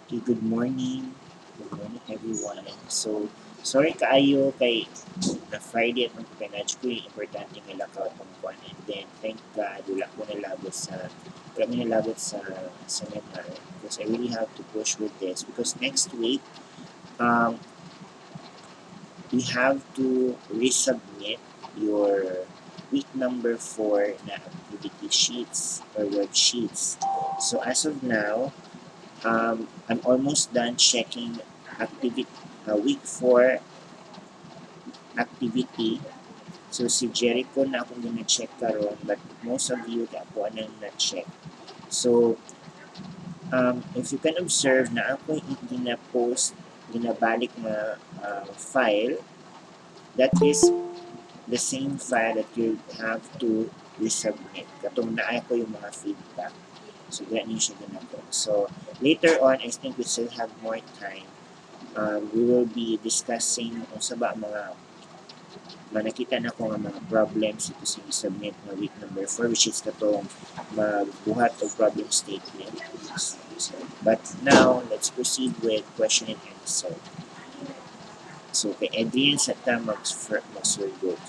Okay, good morning. Good morning everyone. So, sorry kaayo kay na Friday at magpanadyo ko yung importante nga lakaw itong kuwan. And then, thank God, wala ko nalabot sa seminar because I really have to push with this because next week, um, we have to resubmit your week number 4 na activity sheets or worksheets. So, as of now, I'm almost done checking activity week 4 activity. So si Jericho na akong gina-check karon but most of you ka ako anang na-check. So if you can observe na ako gina-post ginabalik na file, that is the same file that you have to resubmit. Katong na ko yung mga feedback. So ganyan siya ginagawa. So later on, I think we still have more time. We will be discussing kung sa ba mga nakita na ko nga mga problems ito sa submit na week number 4 which is katong magbuhat o problem statement. But now, let's proceed with question and answer. So, kay Adrian Sata magsurgot.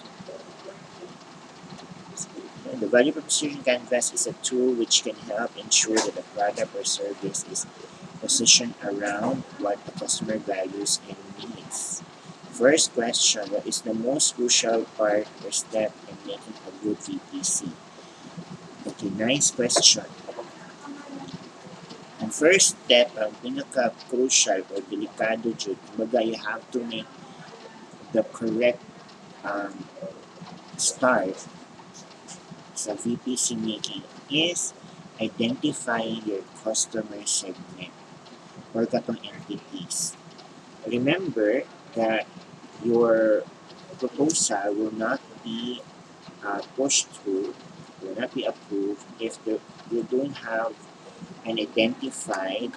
The value proposition canvas is a tool which can help ensure that the product or service is positioned around what the customer values and needs. First question, what is the most crucial part or step in making a good VPC? Okay, nice question. Ang first step, ang pinaka-crucial or delikado dyan, kumbaga you have to make the correct um, start sa VPC making is identifying your customer segment or katong entities. Remember that your proposal will not be pushed through, will not be approved if you don't have an identified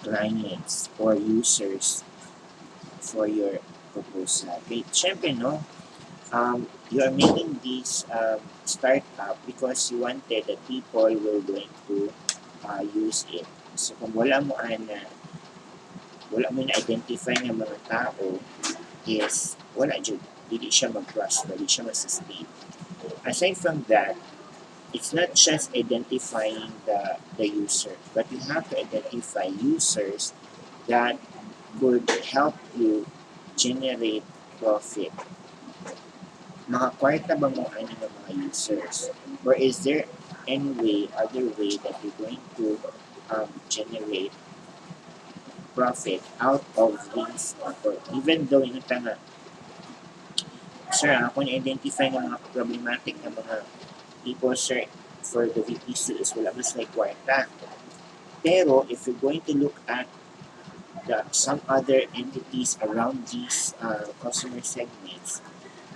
clients or users for your proposal. Okay, syempre, no, you are making this startup because you wanted that people will going to use it. So kung wala mo na-identify ng mga tao is wala dyan. Hindi siya mag-trust, hindi siya mag-sustain. Aside from that, it's not just identifying the user, but you have to identify users that could help you generate profit. Makakwarta ba mo ano ng mga users? Or is there other way that you're going to generate profit out of these or even though yung tanga, sir, ako na-identify ng mga problematic na mga people, sir, for the VPC is wala mas like kwarta. Pero if you're going to look at some other entities around these customer segments,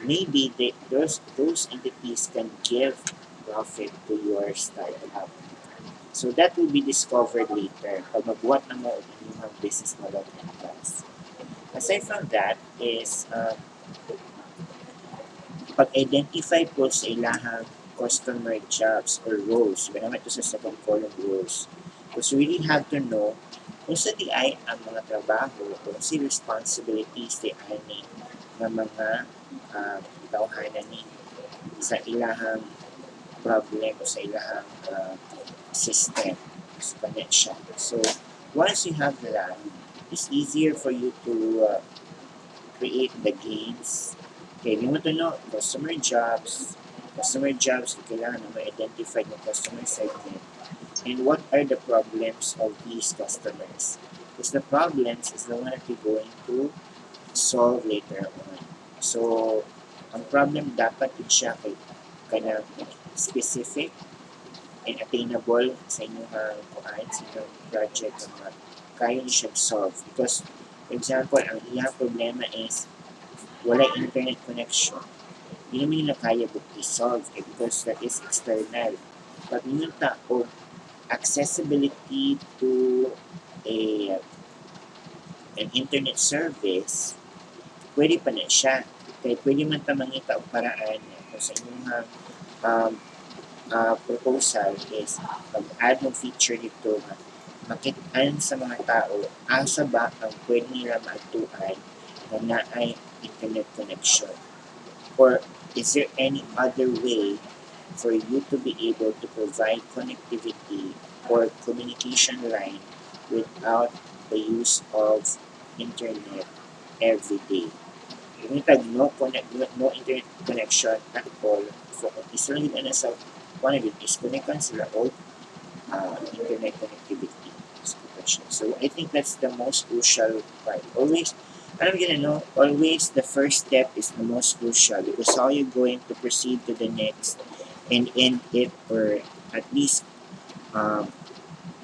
maybe those entities can give profit to your startup. So that will be discovered later pag magbuhat na mo ang inyong business model enterprise. Aside from that is pag-identify po sa ilahang customer jobs or roles. Iba naman ito sa second column roles. Because we really have to know kung sa di ay ang mga trabaho o si responsibilities di ay ni ng mga tawhanan ni sa ilahang problem o sa ilahang system. So, connection. So, once you have that, it's easier for you to create the gains. Okay, hindi mo ito no, customer jobs, kailangan na ma-identify ng customer segment and what are the problems of these customers. Because the problems is the one that you're going to solve later on. So, ang problem dapat din siya kaya specific and attainable sa inyong kuhaan, sa inyong project na kaya niyo siya solve. Because, for example, ang iyang problema is wala internet connection. Hindi naman nila kaya i-solve because that is external. Pag yung tao, accessibility to a an internet service, pwede pa na siya. Kaya pwede man ta mangita o paraan kung sa inyong proposal is pag-add ng feature dito makitaan sa mga tao, asa ba ang pwede nila matuan na naay internet connection? Or is there any other way for you to be able to provide connectivity or communication line without the use of internet every day? Yung no internet connection at all, so isa lang yun na sa one of it is connectan sila o internet connectivity. So I think that's the most crucial part. Always, alam yun ano, always the first step is the most crucial because how you're going to proceed to the next and end it or at least um,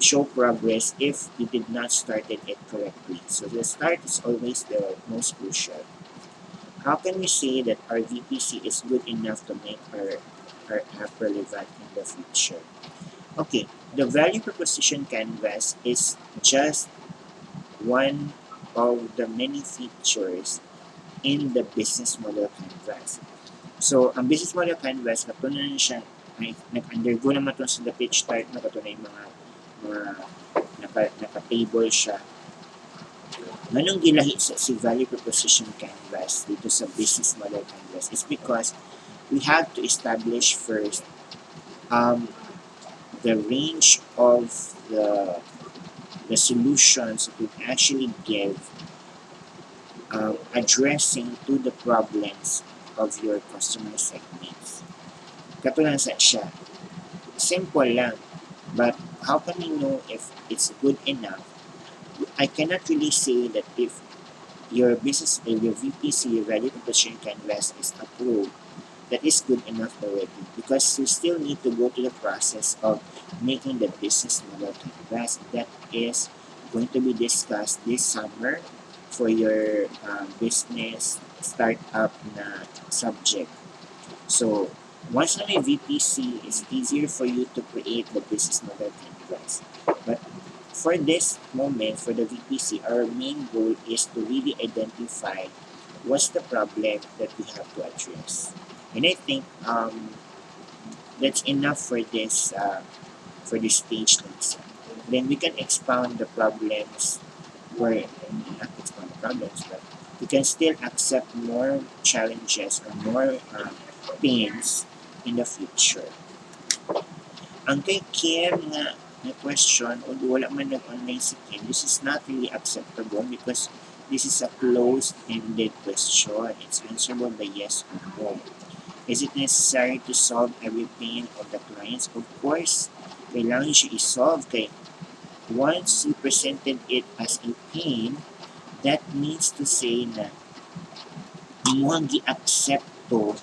show progress if you did not start it correctly. So the start is always the most crucial. How can we say that our VPC is good enough to make our app relevant in the future? Okay, the value proposition canvas is just one of the many features in the business model canvas. So, ang business model canvas, natunan siya, nag-undergo naman ito sa the page start, natunan yung naka-table siya. Manong gilahi sa si value proposition canvas dito sa business model canvas is because we have to establish first the range of the solutions that we actually give addressing to the problems of your customer segments. Katulad sa siya, simple lang, but how can we know if it's good enough? I cannot really say that if your VPC, your value proposition canvas is approved, that is good enough already because you still need to go to the process of making the business model canvas. That is going to be discussed this summer for your business startup na subject. So, once na may VPC, it's easier for you to create the business model canvas. But for this moment, for the VPC, our main goal is to really identify what's the problem that we have to address. And I think that's enough for this stage na isa. Then we can expound the problems, or not expound the problems, but we can still accept more challenges or more pains in the future. Ang kay Kim nga question, although wala man nag-online si Kim, this is not really acceptable because this is a closed-ended question. It's answerable by yes or no. Is it necessary to solve every pain of the clients? Of course, kailangan siya i-solve kay once you presented it as a pain, that means to say na imuhang gi-accept to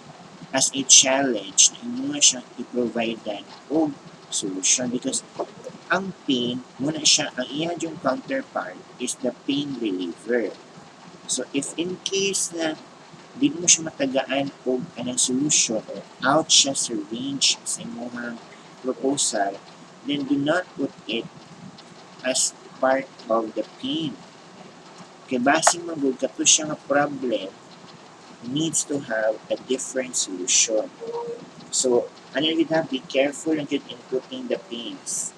as a challenge na imuha siyang i-provide o solution because ang pain, muna siya, ang iya yung counterpart is the pain reliever. So if in case na di mo siya matagaan o anong solution or out siya sa range sa imuhang proposal, then do not put it as part of the pain. Kaya basing magod kato siya nga problem needs to have a different solution. So, ano yun ha, be careful lang yun in putting the pains.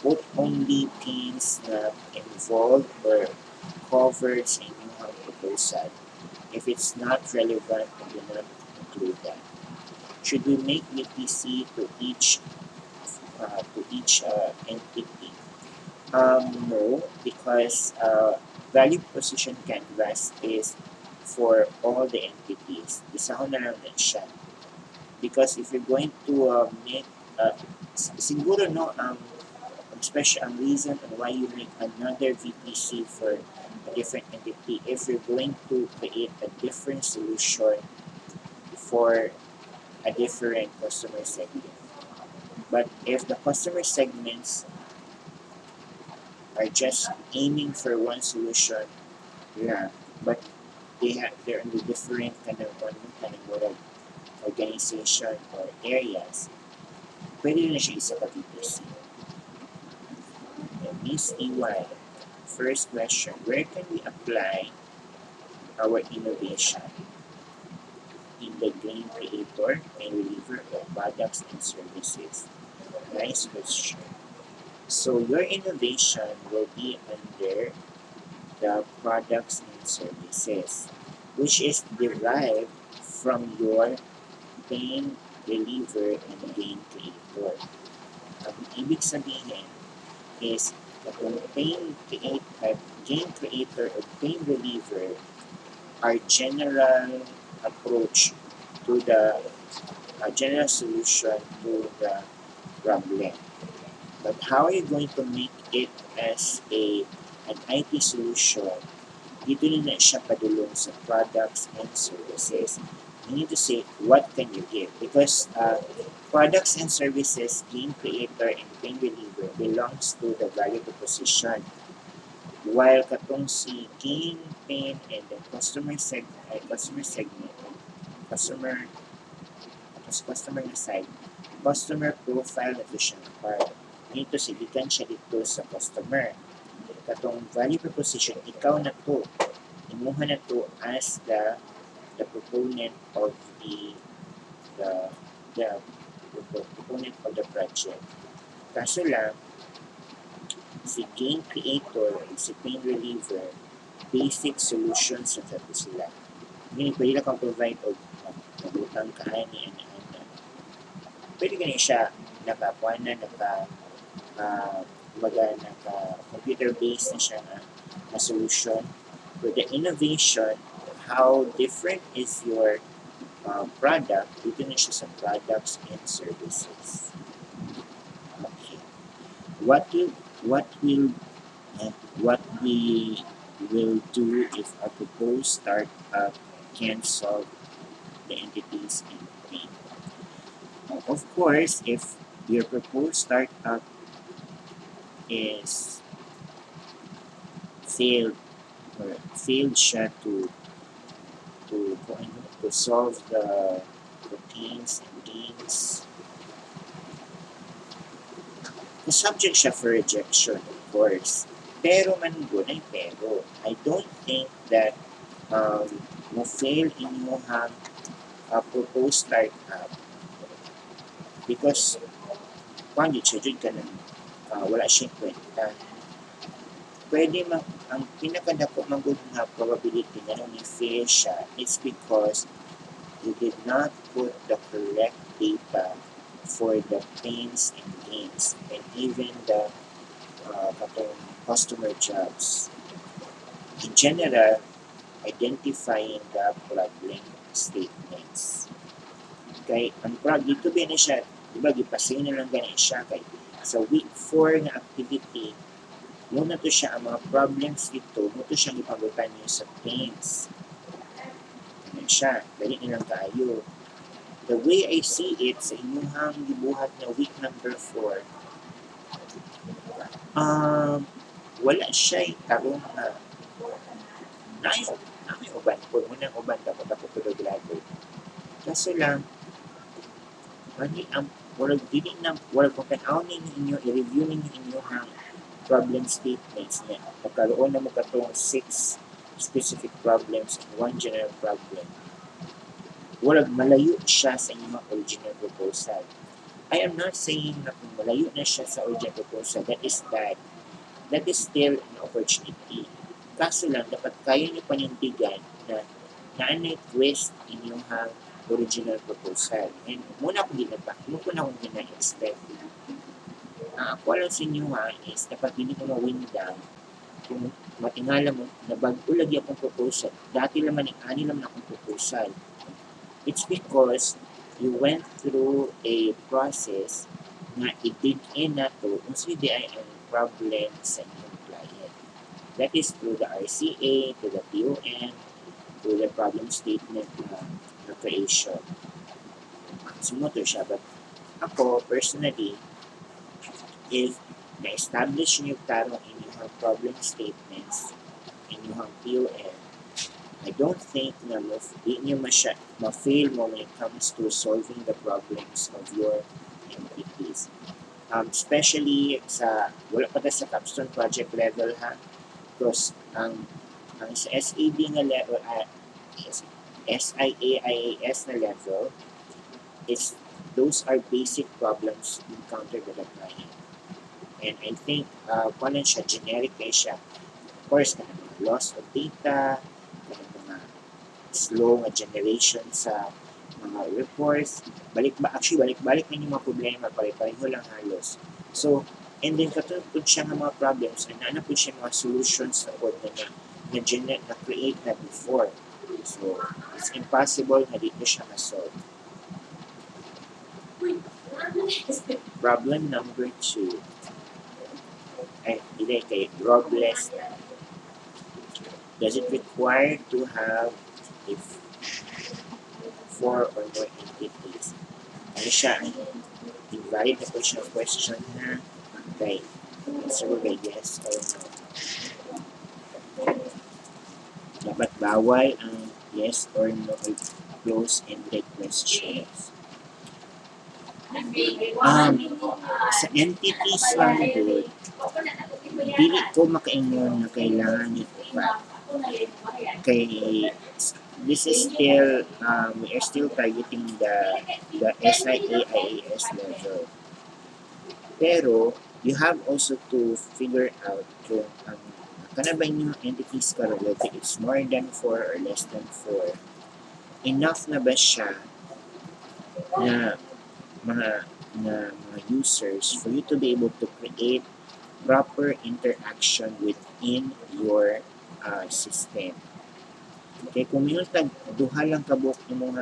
Put only pains na involved or covered sa inyong proposal. If it's not relevant, do not include that. Should we make VPC to each entity? No, because value proposition canvas is for all the entities. Isa ko na lang din siya. Because if you're going to make, siguro no, especially ang reason on why you make another VPC for a different entity, if you're going to create a different solution for a different customer segment. But if the customer segments are just aiming for one solution, yeah, but they're in the different kind of organization or areas, pwede na siya isa ka VPC. Miss EY, first question, where can we apply our innovation in the game creator, main reliever, or products and services? Nice question. So your innovation will be under the products and services, which is derived from your pain reliever and gain creator. Ang ibig sabihin is kung gain creator or pain reliever are general approach to the general solution to the problem. But how are you going to make it as an IT solution? Dito na siya padulong sa products and services. You need to say, what can you give? Because products and services, game creator and pain reliever belongs to the value proposition. While katong si gain, pain, and the customer segment, customer, customer na side, customer profile na siya part. Dito sigikan siya dito sa customer. Katong value proposition, ikaw na to. Imuha na to as the proponent of the the proponent of the project. Kaso lang, si gain creator and si pain reliever, basic solutions sa sabi sila. Ngayon, pwede na kang provide o nabutang kaani, pwede ganyan siya nakakuha na, naka computer based na siya na solution. For the innovation, how different is your product, dito na siya sa products and services. Okay. What will what will what we will do if a proposed startup can solve the entities in pain? Of course, if your proposed startup is failed or failed siya to solve the pains and gains, the subject siya for rejection, of course. Pero mango na pero. I don't think that mo-fail inyong proposed startup because kung di siya dyan ka na wala siyang kwenta. Pwede ang pinakadako magod nga probability na nung i-fail siya is because you did not put the correct data for the pains and gains and even the customer jobs. In general, identifying the problem statements. Kay ang dito ba na siya, di ba, gipasin na lang ganyan siya kay sa week 4 nga activity, muna to siya ang mga problems dito, muna to siya ipagutan niyo sa pains. Ganyan siya, dali nilang kayo. The way I see it sa inyong gibuhat na week number 4, wala siya tarong na namin uban po, munang uban dapat ako tulog lago. Kaso lang, mani ang walang dili na walang kung tanawin ninyo i-review ninyo inyong problem statements niya. Magkaroon na mo katong 6 specific problems and 1 general problem. Walang malayo siya sa inyong original proposal. I am not saying na kung malayo na siya sa original proposal, that is bad. That is still an opportunity. Kaso lang, dapat kaya niyo panindigan na naanay twist inyong original proposal. And muna akong ginaba, muna akong gina-expect. Ako alam sa inyo is dapat hindi ko ma-win down kung matingala mo na bago lagi akong proposal. Dati naman ani naman akong proposal. It's because you went through a process na i-dig in na to kung sino di ay ang problem sa inyong client. That is through the RCA, to the POM, to the problem statement na creation. Sumoto siya. But ako, personally, if na-establish niyo tarong inyong problem statements, inyong POM, I don't think na di niyo ma-fail mo when it comes to solving the problems of your entities. Especially wala pa sa capstone project level because ang sa SAD nga level, SIA-IAS na level, those are basic problems encountered by the client. And I think, kung siya, generic kay siya. Of course, kanang mga loss of data, kanang mga slow nga generation sa mga reports, balik-balik na yung mga problema, pare-pareho lang halos. So, and then katulad po siya ng mga problems, and ano po siya mga solutions na po na create na before. So, it's impossible na dito siya ma-solve. Problem number 2. Hindi kay Robles. Does it require to have if 4 or more entities? Ano siya? Invalid na po siya question na kay answer ko kay yes or no. Dapat bawal ang yes or no close-ended questions. Sa entities lang doon, dili ko makaingon na kailangan nito pa. Kay this is still, we are still targeting the SIA-IAS level. Pero, you have also to figure out kung kanabay niyo entities karon, whether it's more than 4 or less than 4, enough na ba siya na mga users for you to be able to create proper interaction within your system. Okay, kung yung duha lang kabuk imong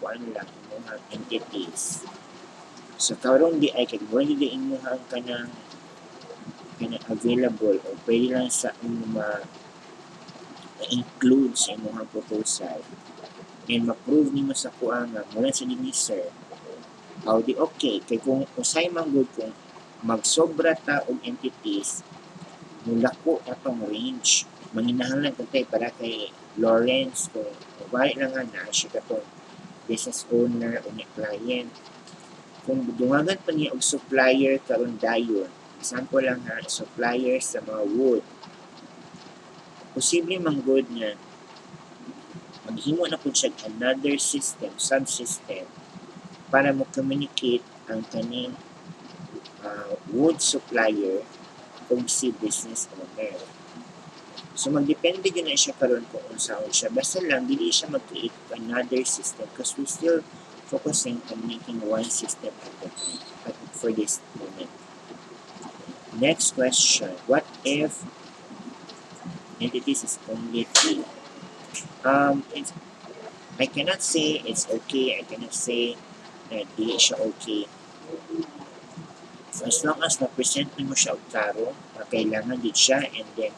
kuan lang imong entities. So karon di ay kay mo di imong kanang available o pwede lang sa include sa imong proposal and ma-prove nimo sa kuan nga mula sa dinhi sir. How di okay kay kung usay man gud kung magsobra ta og entities mula ko atong range manginahanglan ko kay para kay Lawrence kung wala lang nga na siya katong business owner o ni client kung dungagan pa niya og supplier karon dayon, example lang ha, supplier sa mga wood, posible man good nga maghimo na po siya another system, subsystem para mo communicate ang kaning wood supplier kung si business owner. So magdepende yun na siya karon kung unsaon siya. Basta lang dili siya mag-create of another system because we still focusing on making one system for this moment. Next question. What if entities is only 3? I cannot say it's okay. I cannot say na dili siya okay. So as long as na-present mo siya og klaro, kailangan din siya and then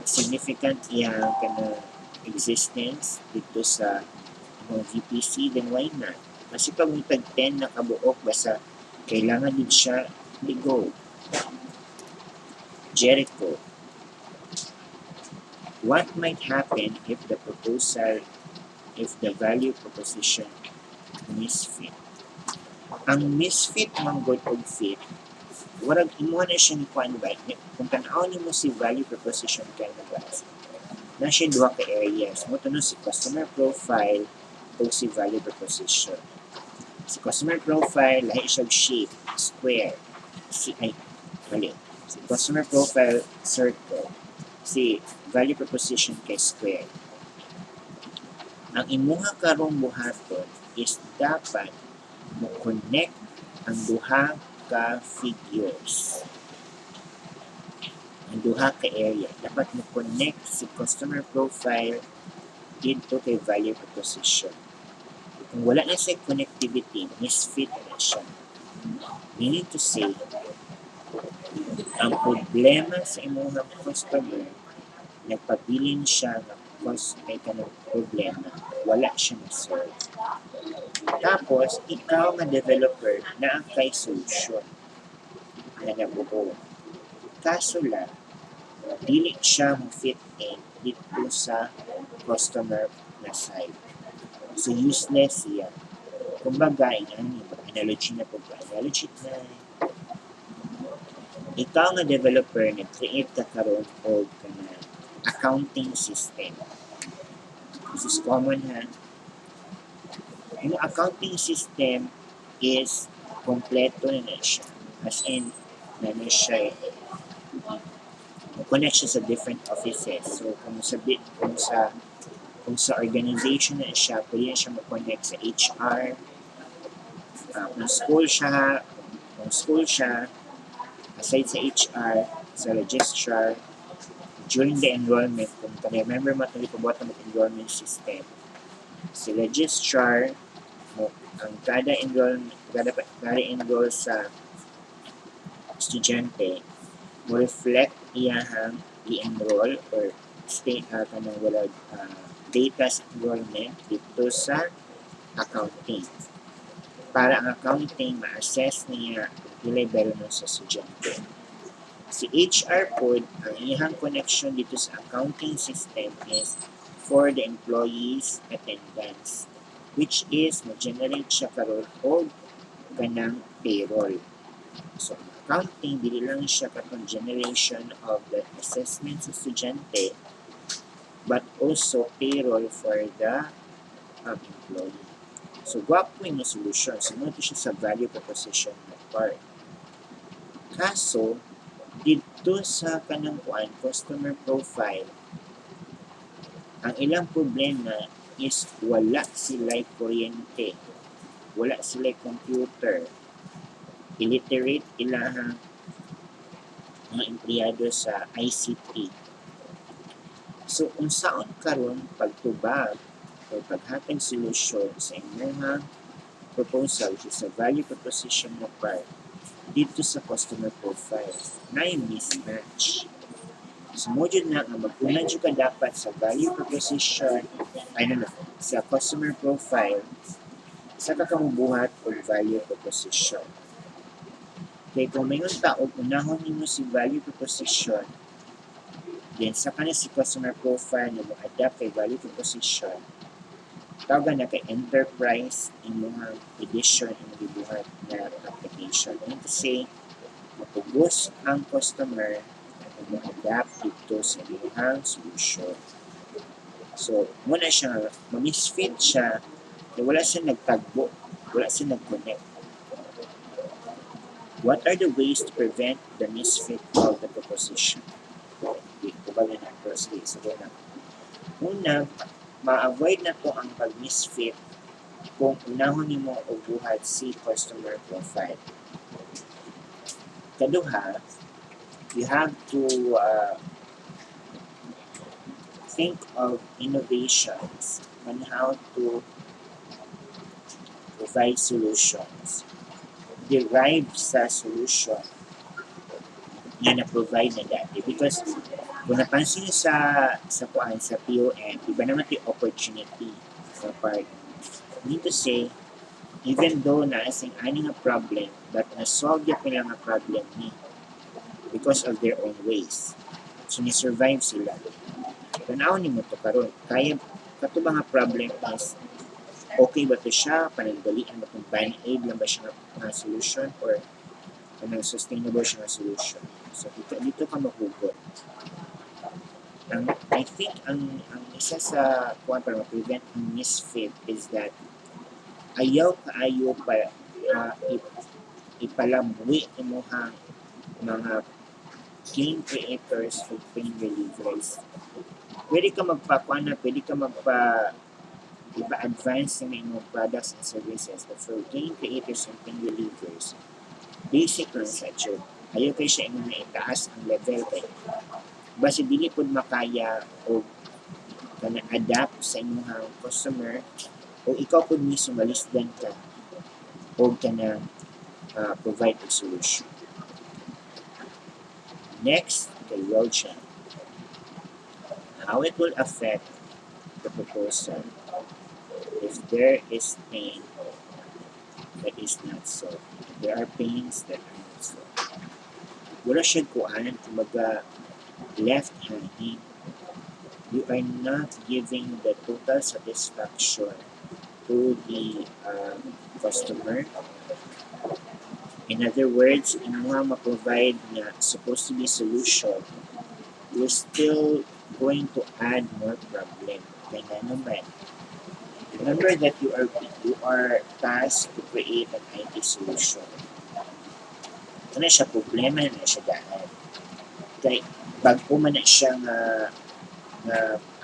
significant iyang kana existence dito sa VPC, then why not? Kasi pag may tag 10 na kabuok, basta kailangan din siya go. Jericho. What might happen if the value proposition misfit? Ang misfit man good og fit, warag imo na siya ni kuan ba? Kung tan-aw nimo si value proposition canvas, na siya duha ka areas. Mo tanong si customer profile o si value proposition. Si customer profile lahi siya shape, square. Si customer profile circle. Si value proposition kay square. Ang imuha karong buhaton is dapat mo connect ang duha ka figures. Ang duha ka area. Dapat mo connect si customer profile dito kay value proposition. Kung wala na sa connectivity, misfit na siya. Meaning to say, ang problema sa imong customer, nagpabilin siya ng may kanang problema, wala siya na-solve. Tapos, ikaw nga developer na ang kay solution na nabuo. Kaso lang, dili siya mo fit in dito sa customer na side. So, useless siya. Kumbaga, analogy na po ba? Analogy na ikaw nga developer nag-create ka karon og accounting system. This is common ha. Yung accounting system is kompleto na siya. As in, na ano siya connect siya sa different offices. So kung sa organization na siya, pwede siya mag-connect sa HR. Kung school siya, aside sa HR, sa registrar, during the enrollment, kung remember mo ito ipabuhat ng enrollment system, si registrar, ang kada enroll sa estudyante, mo reflect iyahang i-enroll or kanang wala data sa enrollment dito sa accounting. Para ang accounting ma-assess niya ang level mo sa estudyante. Si HR po, ang iyang connection dito sa accounting system is for the employees attendance, which is mag-generate siya karon og kanang payroll. So, accounting, dili lang siya katong generation of the assessment sa estudyante, but also payroll for the employee. So, gwapo yung solution. Sumunod siya sa value proposition na part. Kaso, dito sa kanang customer profile, ang ilang problema is wala sila'y kuryente, wala sila'y computer, illiterate ilahang mga empleyado sa ICT. So, unsaon karon pagtubag o paghatag solusyon sa inyong proposal sa value proposition na part dito sa customer profile na yung mismatch. Sumudyo na nga mag-una ka dapat sa value proposition sa customer profile sa kakamubuhat o value proposition. Kaya kung mayroon tao, unahon nimo si value proposition, then sa kanya si customer profile na mo-adapt kay value proposition, tawagan na kay enterprise inyong edition ang gibuhat na application. And to say, mapugos ang customer na mo-adapt dito sa inyong solution. So, muna siya, ma-misfit siya, wala siya nagtagbo, wala siya nag-connect. What are the ways to prevent the misfit of the proposition? Kubalan na ito. Sige, na. Una, ma-avoid na to ang pag-misfit kung unahon nimo og buhat si customer profile. Kaduha, you have to think of innovations on how to provide solutions derived sa solution na na-provide na dati. Because kung napansin nyo sa POM, iba naman yung opportunity sa part. I need to say, even though naasing ani nga problem, but na-solve yung pala nga problem ni because of their own ways. So, ni-survive sila. Tanaw ni mo to karon. Kaya, kato ba nga problem is, okay ba to siya? Panagdalian ba itong band-aid lang ba siya nga solution? Or anong sustainable siya nga solution? So, dito ka mahugot. I think ang isa sa kuwan para ma-prevent ang misfit is that ayaw kaayo pa ipalamwi imuhang mga game creators o pain relievers. Pwede ka pwede ka ipa-advance sa mga products and services, but for game creators and pain relievers, basic lang sa job. Ayaw kayo siya na itaas ang level kayo. Basta dili pod makaya o kana adapt sa inyong customer o ikaw pod mismo malisdan ka o kana provide a solution. Next, the erosion. How it will affect the proposal if there is pain that is not solved. There are pains that are not solved. Wala siya kuan kumbaga left hanging. You are not giving the total satisfaction to the customer. In other words, in mga ma-provide na supposed to be solution, you're still going to add more problem. Kaya naman, remember that you are tasked to create an IT solution. na siya problema na siya daan. Kay bago man na siya nga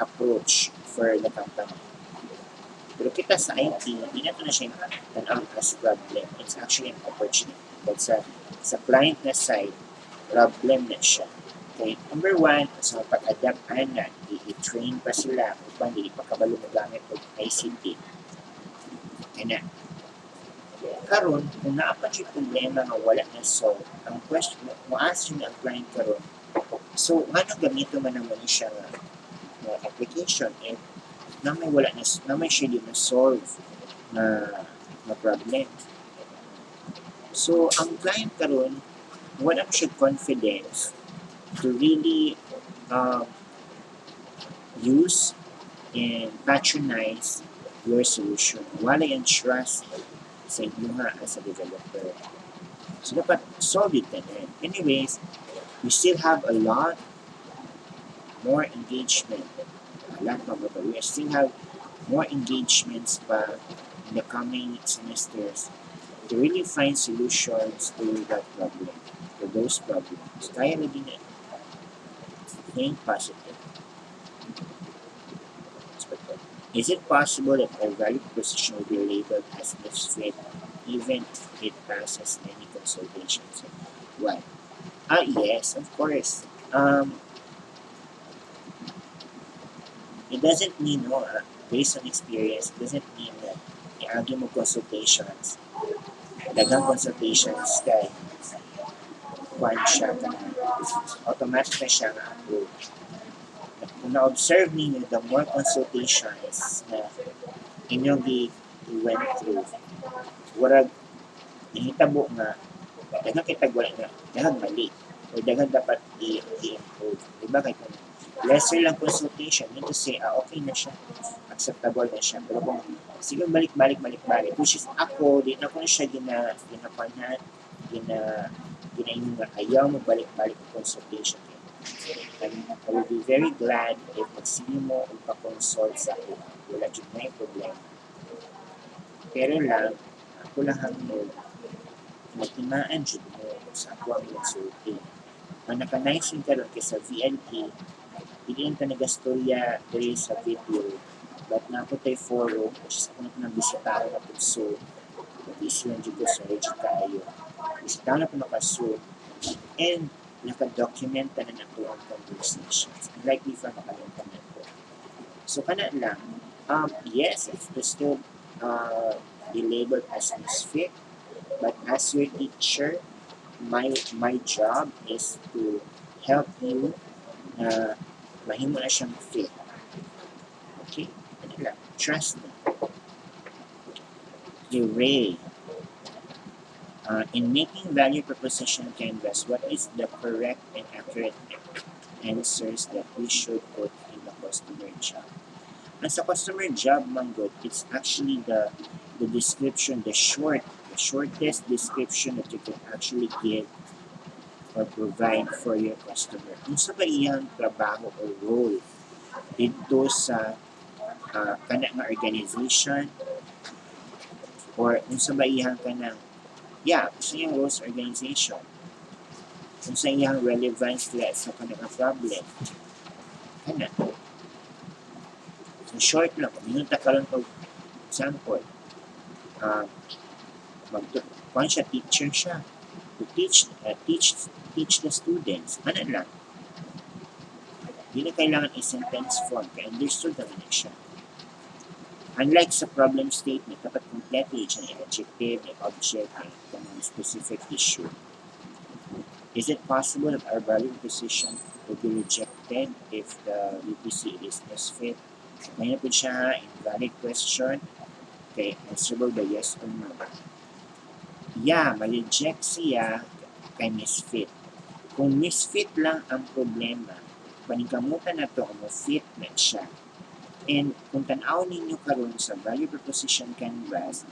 approach for the company. Pero kita sa IT, hindi na ito na siya tanawag as problem. It's actually an opportunity. But sa client na side, problem na siya. Okay, number one, sa pag-adapt na, i-train pa sila upang hindi pa kabalo magamit ng ICT. Kaya karon kung naapa siya problema nga wala na solve, ang question mo ask ang client karon. So, ano gamito man naman siya nga application and na may siya di na solve na problem. So, ang client karon wala siya confidence to really use and patronize your solution. Wala yung trust sa inyo nga as a developer. So, dapat solve it na. Anyways, we still have a lot more engagement. We still have more engagements pa in the coming semesters to really find solutions to that problem, to those problems. Kaya na din think positive. Is it possible that our value proposition will be labeled as misfit even if it passes many consultations? Why? Yes, of course. It doesn't mean, based on experience, it doesn't mean that i-argue mo consultations, dagang consultations kay kuhan siya ka automatic na siya nga approve. Kung na-observe ninyo, the more consultations na inyong i-went through, warag nahitabo nga, dagang kitag wala nga, dagang mali, o dagang dapat i-improve. Diba kay kung lesser lang consultation, yun to say, okay na siya, acceptable na siya. Pero kung sige balik-balik, which is ako, di na ko na siya ginapanhan, ginainin nga ayaw mo balik-balik ang consultation. And I will be very glad if magsige mo o pa-consult sa ako. Wala dyan na yung problema. Pero lang, ako lang ang magtimaan dyan mo sa ako ang consulting. Ang nakanaisin ka rin sa VNT, hindi lang ka nagastorya dahil sa video, but na ako tayo forum, which is ako na bisitahan na po so, busy lang dito sa legit tayo. Bisitahan na po nakaso, and nakadokumenta na po ang conversations. Unlike before, nakalimutan na po. So, kana lang, yes, it's still be labeled as misfit, but as your teacher, my job is to help you mahimo na siyang fit. Okay? Ano lang, trust me. Okay, Ray. In making value proposition canvas, what is the correct and accurate answers that we should put in the customer job? And sa customer job, Manggod, it's actually the description, the shortest description that you can actually give or provide for your customer. Kung sa ba iyang trabaho or role dito sa kana nga organization or kung sa ba iyang kanang sa iyang roles organization, kung sa iyang relevance sa kanang problem, kana. So short lang, minunta ka lang pag example, kung siya teacher siya, to teach the students, ano lang. Hindi na kailangan i-sentence form, kaya understood naman na siya. Unlike sa problem statement, dapat completely siya yung adjective, yung object, yung specific issue. Is it possible that our value proposition will be rejected if the VPC is misfit? Kaya po siya, invalid question. Okay, answerable by yes or no. Yeah, ma-reject siya kay misfit. Kung misfit lang ang problema, paningkamutan na to, mo-fit na siya. And kung tanaw ninyo karon sa value proposition canvas,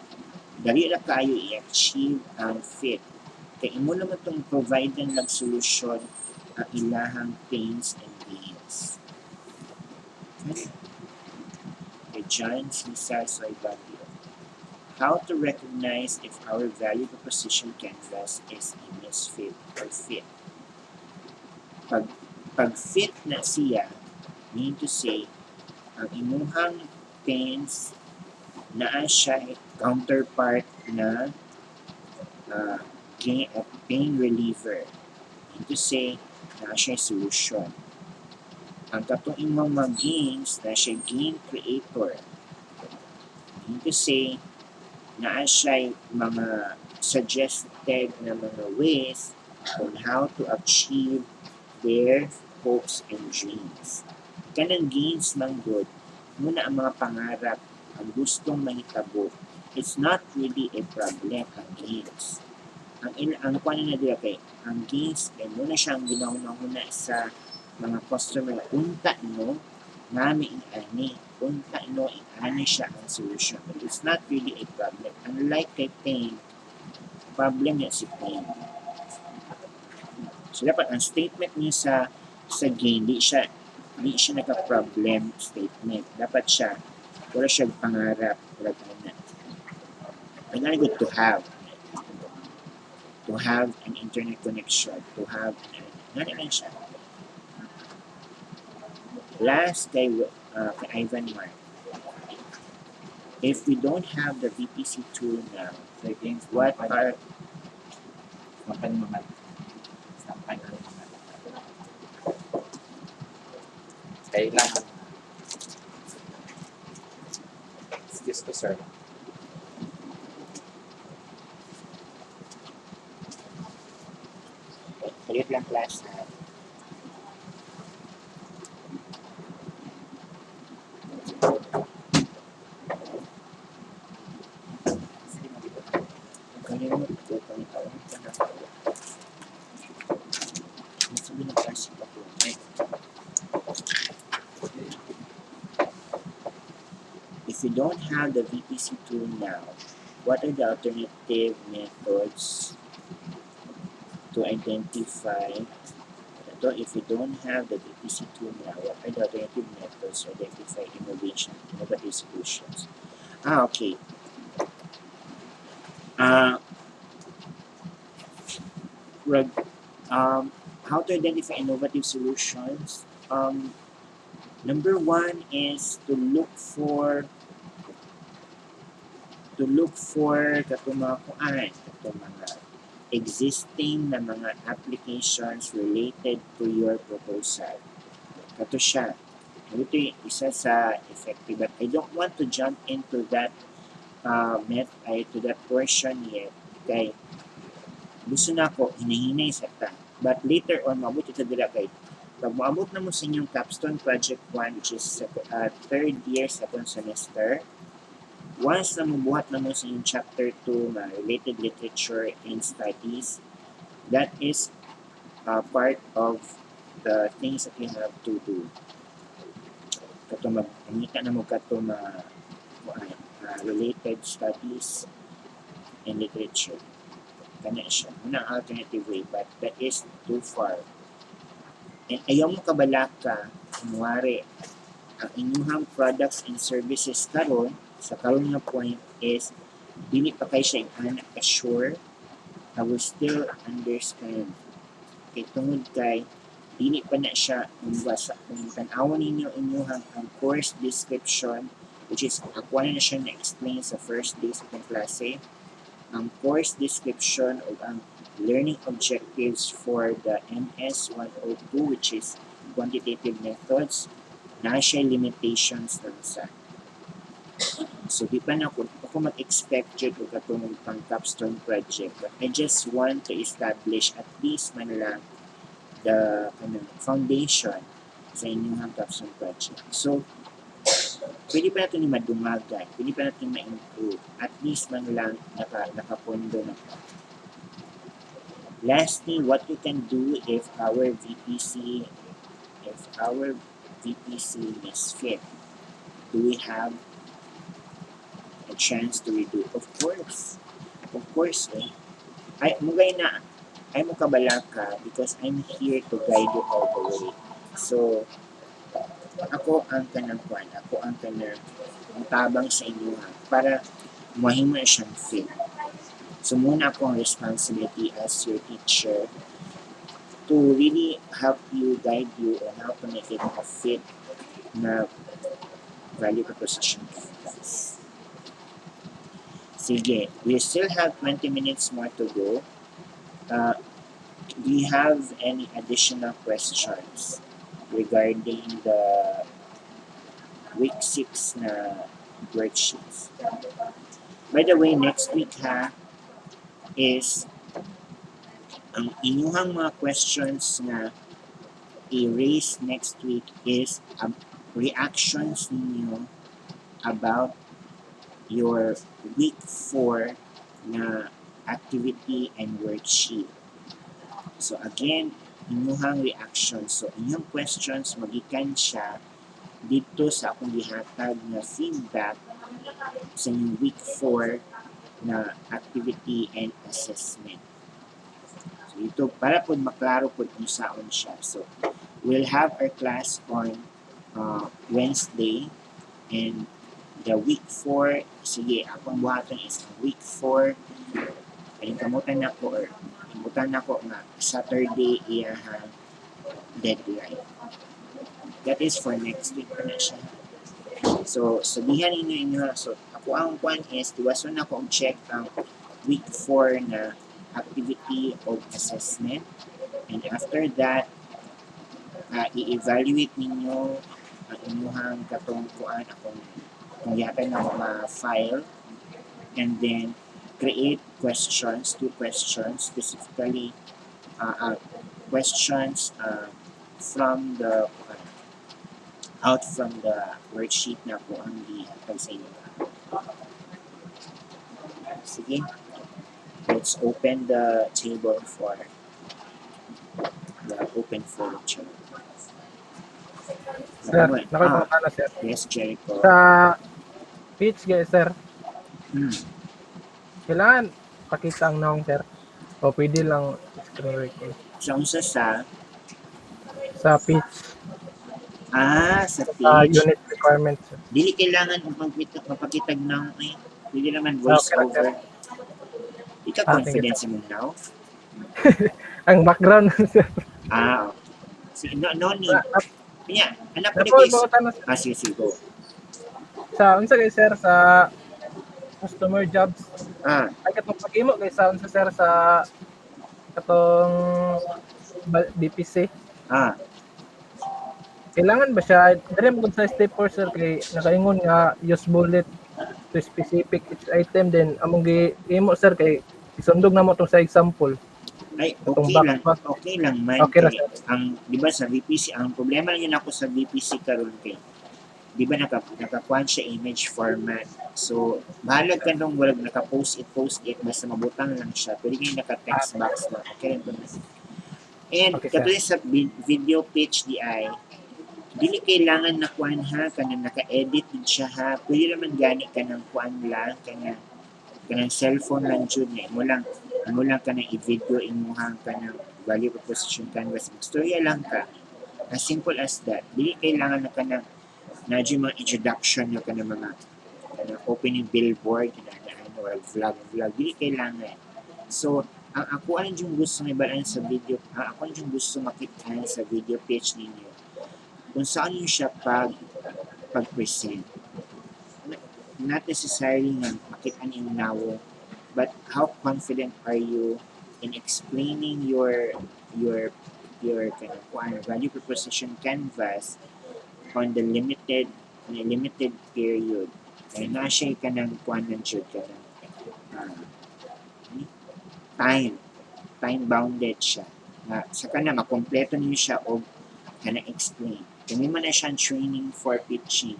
dali na kayo i-achieve ang fit. Kaya imo naman itong provide ng solusyon ang ilahang pains and gains. Okay. Kay John Cesar Soybadio. How to recognize if our value proposition canvas is a misfit or fit. Pag fit na siya, mean to say, ang imuhang pains naa siya counterpart na pain reliever. Mean to say, naa siya solution. Ang katong imong mga gains na siya gain creator. Mean to say, naa siya mga suggested na mga ways on how to achieve their hopes and dreams. Kanang gains man good, muna ang mga pangarap, ang gustong mahitabo. It's not really a problem ang gains. Ang kuan na dira kay ang gains kay muna siyang ginauna sa mga customer. Unta no, nami ani, unta no ani siya ang solution. But it's not really a problem. Unlike kay pain, problem niya si pain. So dapat ang statement niya sa gain, di siya naka-problem statement. Dapat siya, wala siya pangarap, wala na. Ang good to have an internet connection, to have lang siya. Last kay Ivan Mark. If we don't have the VPC tool now, what are kailangan excuse ko sir Palit lang class na. Kalimut ko kung tawag ka na. Sabi ng class ko po. If you don't have the VPC tool now, what are the alternative methods to identify? If you don't have the VPC tool now, what are the alternative methods to identify innovative solutions? Okay. How to identify innovative solutions? Number one is to look for katong mga existing na mga applications related to your proposal. Kato siya. Ito yung isa sa effective. But I don't want to jump into that to that portion yet. Kay gusto na ako hinahinay sa ta. But later on, maabot ito dila kay pag maabot na mo sa inyong capstone project 1, which is third year, second semester, once na mabuhat na mo sa inyong chapter 2 na related literature and studies, that is part of the things that you have to do. Kato magpangita na mo kato related studies and literature. Kana siya. Muna alternative way, but that is too far. And ayaw mo kabalaka, kunwari, ang inyong products and services karon sa karon nga point is dili pa kay siya anak ka-sure. I will still understand. Kay tungod kay dili pa na siya sa kung tan-awon ninyo inyong ang course description, which is ako na siya na-explain sa first day sa klase. Ang course description o ang learning objectives for the MS 102, which is quantitative methods, na siya limitations lang sa. So, di pa na ako mag-expect dyan kung katong pang capstone project. But I just want to establish at least man lang the foundation sa inyong capstone project. So, pwede pa natin madumagan, pwede pa natin ma-improve. At least man lang nakapondo na pa. Lastly, what we can do if our VPC misfit, do we have a chance to redo? Of course. Ay mo kabalaka because I'm here to guide you all the way. So, ako ang tabang sa inyo para mahimo siyang fit. So muna akong responsibility as your teacher to really help you, guide you, and how to make it a fit na value proposition canvas. Sige, we still have 20 minutes more to go. Do you have any additional questions regarding the week 6 na worksheets? By the way, next week ha, is ang inyuhang mga questions na i-raise next week is reactions ninyo about your week 4 na activity and worksheet. So again, inyuhang reactions. So inyong questions, magikan siya dito sa akong gihatag na feedback sa inyong week 4 na activity and assessment. So ito, para po maklaro po kung saan siya. So we'll have our class on Wednesday, and the week 4, sige, akong buhaton is week 4, kamutan na ko, or kamutan na ko nga Saturday iyahan deadline. That is for next week na siya. So, sabihan inyo, so ako ang kwan is, tiwason na ko check ang week 4 na activity o assessment, and after that, i-evaluate ninyo ang inyong katong kuan akong kung yata na ma-file, and then create questions, 2 questions, specifically questions from the out from the worksheet na po ang dihatag sa inyo. Sige, let's open the table for the open for lecture. Sir, nakita na sir. Yes, Jericho. Sa pitch guys, sir. Hmm. Kailangan pakita ang naong, sir. O pwede lang screen record. So, unsa sa pitch. sa Sa page. unit requirements, sir. Dili kailangan mapakitag ng pwede naman voice Okay, over. Di ka confident sa mong now? Ang background, sir. Okay. Sige, no need. Kanya, anak ko ni Napo, Chris. Sige, go. sa unsa guys, sir, sa customer jobs. Ay katong pag-imo guys, sa unsa sir sa katong BPC. Kailangan ba siya dire mo sa step 4, sir, kay nakaingon nga use bullet to specific each item, then among gi-imo, sir, kay isundog na mo tong sa example. Ay, Katong okay lang man. Okay kay, ang di ba sa VPC, ang problema lang yun ako sa VPC karon kay di ba nakakuan siya image format. So, bahalag ka nung walang naka-post it, basta mabutang lang siya. Pwede kayo naka-text box na. Okay lang po na. And, Okay, katulad sa video pitch DI, dili kailangan na kuan ha, kanang naka-edit din siya ha. Pwede naman gani ka ng kuan lang, kanang cellphone lang dyan eh. Mo lang ka na i-video imuhang ka ng value proposition canvas. Storya lang ka. As simple as that. Dili kailangan na ka ng medyo mga introduction na ka ng mga opening billboard, vlog. Dili kailangan. So, ang ako ang yung gusto ibalaan sa video, ako ang yung gusto makita sa video pitch ninyo. Kung saan yung siya pag-present. Not necessarily na makita niyo yung nawo, but how confident are you in explaining your kind of value proposition canvas on the limited period. Kaya na siya ka ng kuan ng jud ka ng time bounded siya. Saka na makompleto niyo siya o kana explain. Kami man na siyang training for pitching.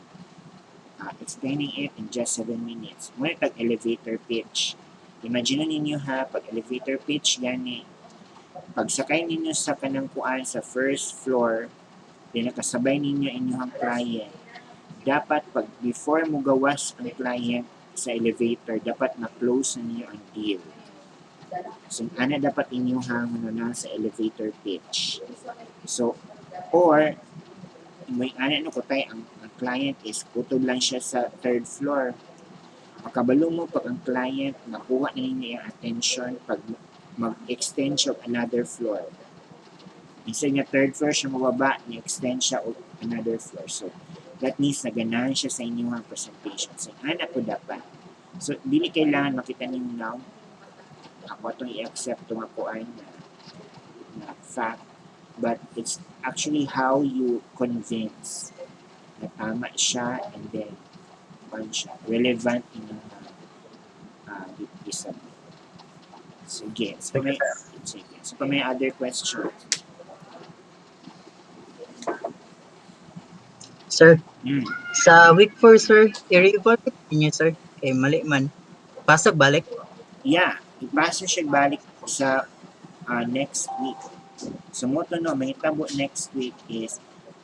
Explaining it in just 7 minutes. Muna pag elevator pitch. Imagine ninyo ha, pag elevator pitch, gani, pagsakay ninyo sa kanang kuan sa first floor, then nakasabay ninyo inyong client. Dapat pag before mo gawas ang client sa elevator, dapat na-close na niyo ang deal. So, ana dapat inyong hangin sa elevator pitch. So, or, may ana no ko tayo, ang client is kutob lang siya sa 3rd floor. makabalo mo pag ang client nakuha na niya attention pag mag-extend siya og another floor. Instead nga third floor siya mababa, ni-extend siya og another floor. So, that means naganahan siya sa inyong presentation. So, anak ko dapat. So, dili kailangan makita ninyo now. Ako itong i-accept itong akuan na fact. But it's actually how you convince na tama siya and then siya relevant in yung isang. Sige. So, may other questions? Sir, sa week 4, sir, i-report niyo, sir. Kay mali man. Pasok balik? Yeah, ipasa siya balik sa next week. So, mo to no, mahitabo next week is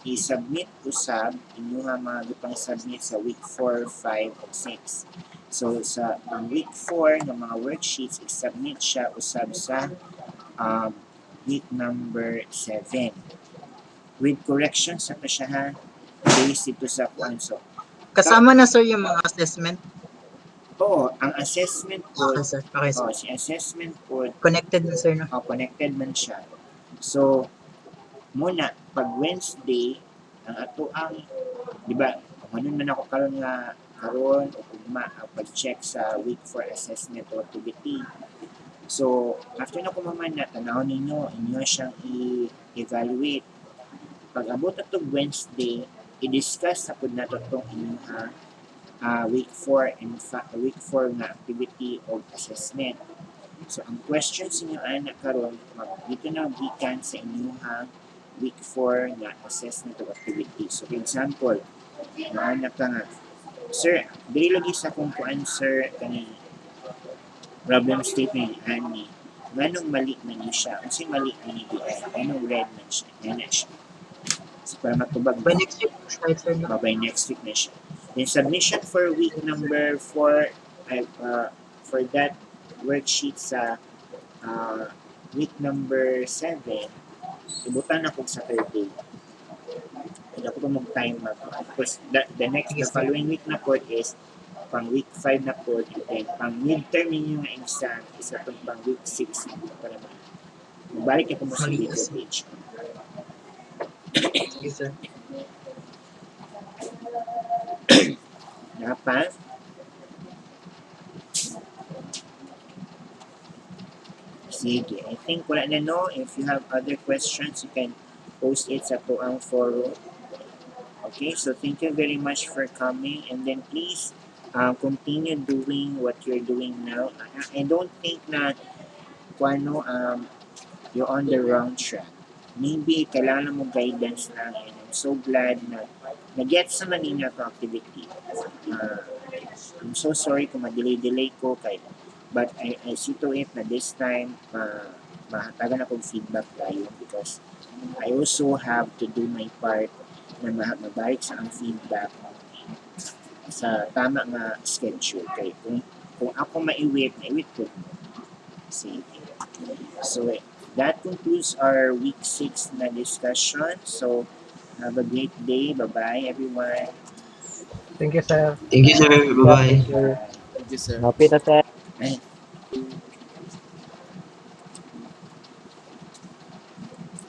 i-submit usab inyo nga mga gupang submit sa week 4, 5, o 6. So, sa week 4 ng mga worksheets, i-submit siya usab sa week number 7. With corrections sa pa siya ha, based ito sa so, kasama na, sir, yung mga assessment? Oo, ang assessment po, Okay, sir. Okay, sir. si assessment po, Connected na, sir, no? connected man siya. So, muna, pag Wednesday, ang ato ang, di ba, ano man ako karon o kung pag-check sa week for assessment or activity. So, after na kumaman na, tanawin inyo siyang i-evaluate. Pag abot atong Wednesday, i-discuss sa po na itong inyong week 4 and week 4 nga activity o assessment. So, ang questions inyo anak karon dito na gikan sa inyong week 4 nga assessment of activity. So, for example, maanak ka nga, sir, dili lagi sa kung kuan, sir, kani problem statement ani, nganong mali man niya siya? Kung si mali man niya, anong red man siya? Yan na siya. So, para matubag By next week, sir, no? by next week na siya. Then, submission for week number 4, for that worksheet sa week number 7, ibutan ako sa Thursday. Hindi ako pa mag-time because the following week na po is pang week 5 na po, and then pang midterm ninyo nga exam is itong pang week 6 para mabalik ako mo sa video page. Sige, sir. Dapat sige, I think wala na no. If you have other questions, you can post it sa tuang forum. Okay, so thank you very much for coming, and then please continue doing what you're doing now. I don't think na you're on the wrong track. Maybe kailangan mo guidance lang, and I'm so glad na nag-get sa Manila to activity. I'm so sorry kung ma-delay ko but I see to it na this time mahatagan akong feedback tayo because I also have to do my part na mabalik sa ang feedback sa tama nga schedule. Kaya kung ako maiwit ko. Sige. So, that concludes our week 6 na discussion. So, have a great day. Bye-bye, everyone. Thank you, sir. Thank you, sir. Bye-bye. Thank you, sir. Happy na, sir. Ay,